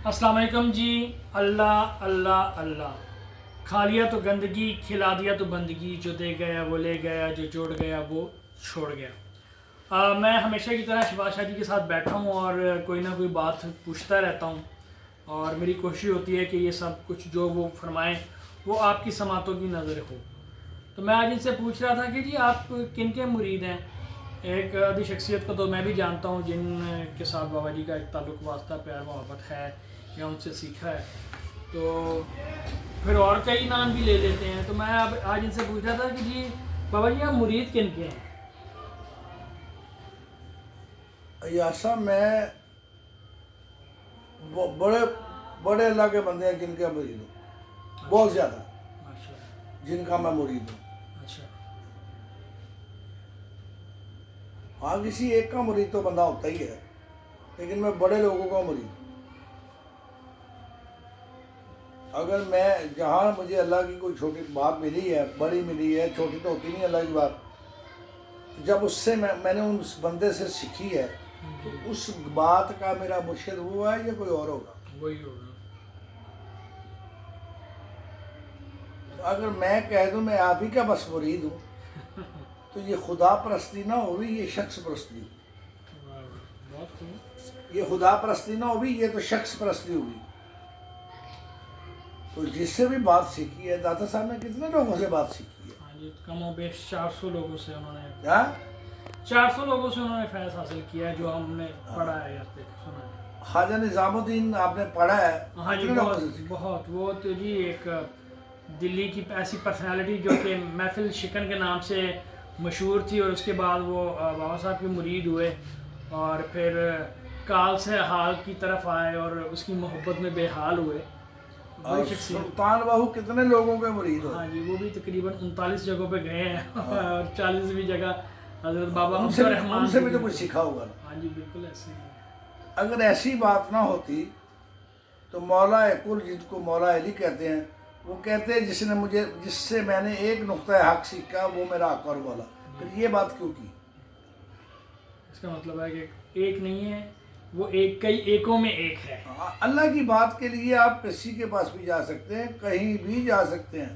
السلام علیکم جی۔ اللہ اللہ اللہ، کھا لیا تو گندگی، کھلا دیا تو بندگی، جو دے گیا وہ لے گیا، جو جوڑ گیا وہ چھوڑ گیا۔ میں ہمیشہ کی طرح شہباز شاہ جی کے ساتھ بیٹھا ہوں اور کوئی نہ کوئی بات پوچھتا رہتا ہوں، اور میری کوشش ہوتی ہے کہ یہ سب کچھ جو وہ فرمائیں وہ آپ کی سماعتوں کی نظر ہو۔ تو میں آج ان سے پوچھ رہا تھا کہ جی آپ کن کے مرید ہیں؟ ایک ادھی شخصیت کو تو میں بھی جانتا ہوں جن کے ساتھ بابا جی کا ایک تعلق واسطہ پیار محبت ہے یا ان سے سیکھا ہے، تو پھر اور کئی نام بھی لے لیتے ہیں۔ تو میں اب آج ان سے پوچھ رہا تھا کہ جی بابا جی آپ مرید کن کے ہیں؟ ایسا میں بڑے بڑے اللہ کے بندے ہیں جن کا مرید ہوں، بہت زیادہ ماشاء اللہ۔ جن کا میں مرید ہوں۔ اچھا ہاں کسی ایک کا مرید تو بندہ ہوتا ہی ہے، لیکن میں بڑے لوگوں کا مرید ہوں۔ اگر میں جہاں مجھے اللہ کی کوئی چھوٹی بات ملی ہے، بڑی ملی ہے، چھوٹی تو ہوتی نہیں اللہ کی بات، جب اس سے میں نے اس بندے سے سیکھی ہے تو اس بات کا میرا مرشد وہ ہے یا کوئی اور ہوگا؟ وہی ہوگا۔ اگر میں کہہ دوں میں آپ ہی کا بس مرید ہوں تو یہ خدا پرستی نہ ہوئی، یہ شخص پرستی ہوئی۔ واہ واہ، بہت خوب۔ یہ خدا پرستی نہ ہوئی، یہ تو شخص پرستی ہوئی۔ تو جس سے بھی بات سیکھی ہے، داتا صاحب نے کتنے لوگوں سے بات سیکھی ہے؟ ہاں جی، کم و بیش 400 لوگوں سے انہوں نے کیا 400 لوگوں سے انہوں نے فیض حاصل کیا ہے، جو ہم نے پڑھا ہے یا سنا ہے۔ خواجہ نظام الدین آپ نے پڑھا ہے؟ ہاں جی، کتنے لوگوں بہت سے سیکھا؟ بہت۔ وہ تو جی ایک دلی کی ایسی پرسنالٹی جو کہ محفل شکن کے نام سے مشہور تھی، اور اس کے بعد وہ بابا صاحب کے مرید ہوئے اور پھر کال سے حال کی طرف آئے اور اس کی محبت میں بے حال ہوئے۔ بڑی اور شخصیت۔ سلطان بہو کتنے لوگوں کے مرید ہاں ہوئے؟ جی، وہ بھی تقریباً 39 جگہوں پہ گئے ہیں اور 40ویں جگہ حضرت بابا ان عبدالرحمان سے بھی تو کچھ سیکھا ہوگا نا۔ ہاں جی، بالکل ایسے ہی ہے۔ اگر ایسی بات نہ ہوتی تو مولا کل، جن کو مولا علی کہتے ہیں، وہ کہتے ہیں جس سے میں نے ایک نقطہ حق سیکھا وہ میرا آقا اور مولا۔ پھر یہ بات کیوں کی؟ اس کا مطلب ہے کہ ایک نہیں ہے، وہ ایک کئی ایکوں میں ایک ہے۔ اللہ کی بات کے لیے آپ کسی کے پاس بھی جا سکتے ہیں، کہیں بھی جا سکتے ہیں۔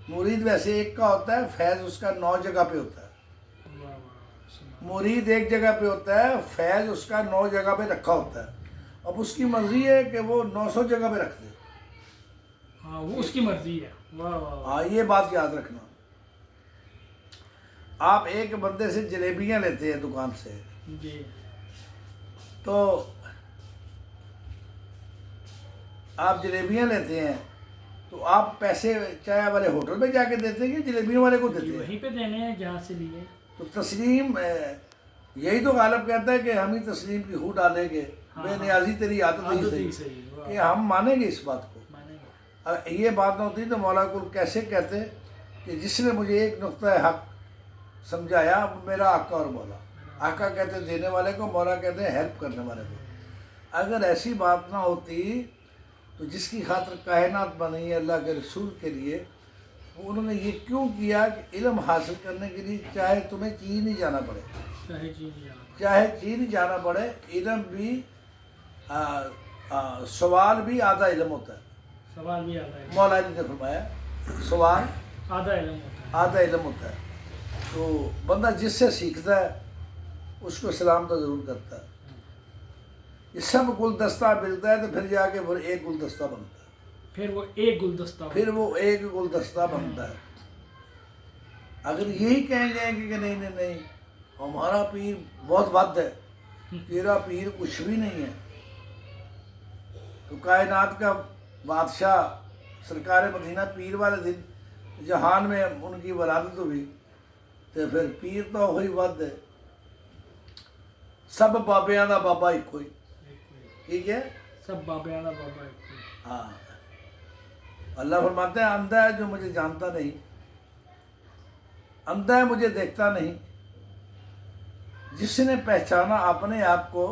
مرید ویسے ایک کا ہوتا ہے، فیض اس کا 9 جگہ پہ ہوتا ہے۔ واہ واہ، مرید ایک جگہ پہ ہوتا ہے، فیض اس کا 9 جگہ پہ رکھا ہوتا ہے۔ اب اس کی مرضی ہے کہ وہ 900 جگہ پہ رکھ دے۔ ہاں وہ اس کی مرضی ہے۔ واہ واہ واہ۔ ہاں یہ بات یاد رکھنا۔ آپ ایک بندے سے جلیبیاں لیتے ہیں دکان سے، جی تو آپ جلیبیاں لیتے ہیں تو آپ پیسے چائے والے ہوٹل میں جا کے دیتے ہیں کہ جلیبیوں والے کو جی، دیتے ہیں؟ وہیں پہ دینے ہیں جہاں سے لیے۔ تو تسلیم یہی تو غالب کہتا ہے کہ ہم ہی تسلیم کی ہو ڈالیں گے، بے نیازی تیری عادت ہی عادت ہی صحیح، صحیح۔ واہ، کہ ہم مانیں گے اس بات کو۔ مانے گا۔ اگر یہ بات نہ ہوتی تو مولا کل کیسے کہتے کہ جس نے مجھے ایک نقطہ حق سمجھایا وہ میرا آقا اور مولا۔ آقا کہتے ہیں دینے والے کو، مولا کہتے ہیں ہیلپ کرنے والے کو۔ اگر ایسی بات نہ ہوتی تو جس کی خاطر کائنات بنی ہے اللہ کے رسول کے لیے، انہوں نے یہ کیوں کیا کہ علم حاصل کرنے کے لیے چاہے تمہیں چین ہی جانا پڑے، چاہے جی نہیں جانا۔ چاہے چین ہی جانا پڑے، علم بھی سوال بھی آدھا علم ہوتا ہے۔ سوال بھی آدھا علم، مولا علی نے فرمایا سوال آدھا علم ہوتا ہے۔ آدھا علم ہوتا ہے۔ تو بندہ جس سے سیکھتا ہے اس کو سلام تو ضرور کرتا ہے۔ یہ سب گلدستہ ملتا ہے تو پھر جا کے وہ ایک گلدستہ بنتا ہے، پھر وہ ایک گلدستہ پھر وہ ایک گلدستہ بنتا ہے۔ اگر یہی کہیں گے کہ نہیں نہیں نہیں ہمارا پیر بہت ود ہے، تیرا پیر کچھ بھی نہیں ہے، تو کائنات کا بادشاہ سرکار مدینہ پیر والے دن جہان میں ان کی ولادت ہوئی، تو پھر پیر تو ہوئی ود ہے، سب بابیاں دا بابا ایک ہوئی، ٹھیک ہے؟ سب بابے آدھا بابا ایک کوئی۔ ہاں اللہ فرماتے ہیں اندھا ہے جو مجھے جانتا نہیں، اندھا ہے مجھے دیکھتا نہیں، جس نے پہچانا اپنے آپ کو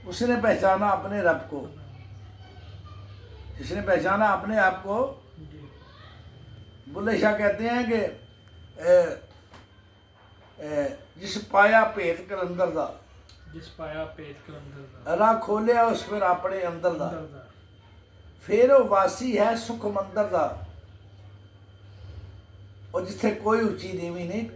اس نے پہچانا اپنے رب کو، جس نے پہچانا اپنے آپ کو۔ جی بلے شاہ کہتے ہیں کہ جس پایا بھیت کلندر دا ਜਿਸ ਪਾਇਆ ਭੇਦ ਕੇ ਅੰਦਰ ਦਾ ਰਾਹ ਖੋਲਿਆ ਉਸ ਫਿਰ ਆਪਣੇ ਅੰਦਰ ਦਾ, ਅੰਦਰ ਦਾ ਫਿਰ ਉਹ ਵਾਸੀ ਹੈ ਸੁਖ ਮੰਦਰ ਦਾ, ਉਹ ਜਿੱਥੇ ਕੋਈ ਉੱਚੀ ਨੀਵੀਂ ਨਹੀਂ,